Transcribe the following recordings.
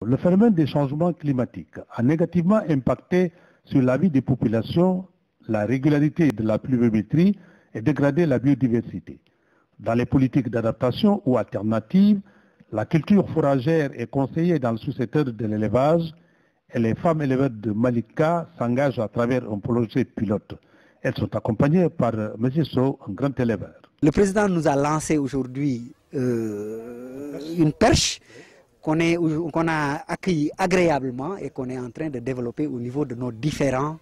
Le phénomène des changements climatiques a négativement impacté sur la vie des populations, la régularité de la pluviométrie et dégradé la biodiversité. Dans les politiques d'adaptation ou alternatives, la culture fourragère est conseillée dans le sous-secteur de l'élevage et les femmes éleveurs de Malika s'engagent à travers un projet pilote. Elles sont accompagnées par M. Sow, un grand éleveur. Le président nous a lancé aujourd'hui une perche qu'on a accueillie agréablement et qu'on est en train de développer au niveau de nos différents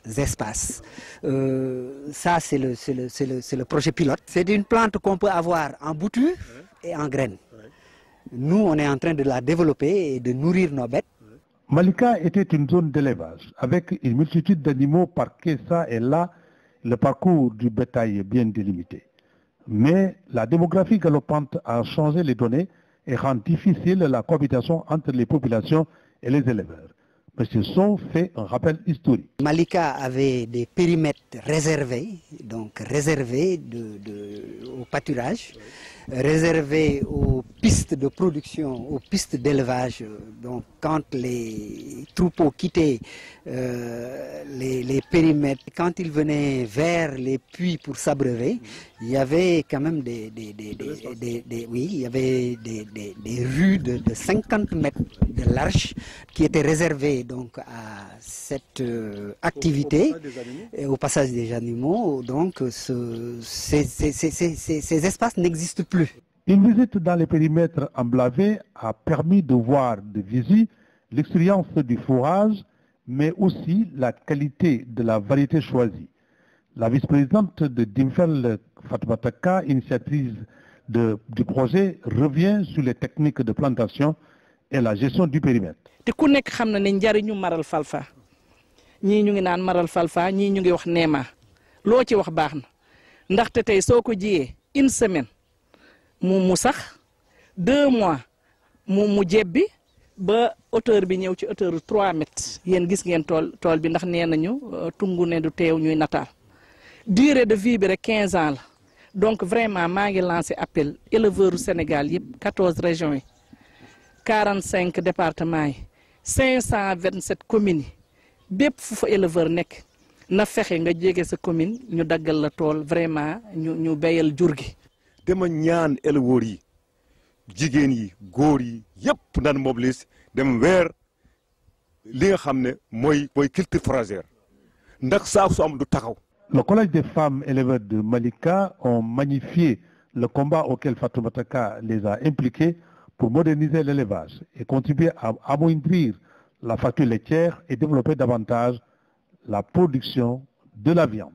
espaces. Ça, c'est le projet pilote. C'est une plante qu'on peut avoir en bouture et en graines. Nous, on est en train de la développer et de nourrir nos bêtes. Malika était une zone d'élevage avec une multitude d'animaux parqués ça et là, le parcours du bétail est bien délimité. Mais la démographie galopante a changé les données et rend difficile la cohabitation entre les populations et les éleveurs. M. Sow fait un rappel historique. Malika avait des périmètres réservés, donc réservés au pâturage, réservés aux pistes de production, aux pistes d'élevage. Donc quand les troupeaux quittaient les périmètres, quand ils venaient vers les puits pour s'abreuver, il y avait quand même des rues de 50 mètres de large qui étaient réservées donc à cette activité et au passage des animaux. Donc ces espaces n'existent plus. Une visite dans les périmètres emblavés a permis de voir de visu l'expérience du fourrage, mais aussi la qualité de la variété choisie. La vice-présidente de Dimfel, Fatoumata, initiatrice du projet, revient sur les techniques de plantation et la gestion du périmètre. te ku nekk xam na ne njariñu maral falfa ñii ñu ngi naan maral falfa ñii ñu ngi wax neema loo ci wax baax na ndaxte tey soo ko jiyee une semaine mu sax 2 mois mu jebbi ba hauteur bi ñëw ci hauteur 3 mètres yéen gis ngeen tool bi ndax nee nañu tungu ne du teew ñuy nataal durée de vie bi rek 15 ans la donc vraiment maa ngi lancé appel éleveurs du Sénégal yëpp 14 régions yi 45 départements yi 527 communes yi bépp fu fa éleveur nekk na fexe nga jege sa commune ñu daggal la tool vraiment ñu béyal jur gi. dama ñaan éleveurs yi jigéen yi góor yi yëpp daan mobiliser dem weer li nga xam ne mooy culture fourragère ndax saa su am du taxaw. Le collège des femmes éleveurs de Malika ont magnifié le combat auquel Fatoumata les a impliqués pour moderniser l'élevage et contribuer à amoindrir la facture laitière et développer davantage la production de la viande.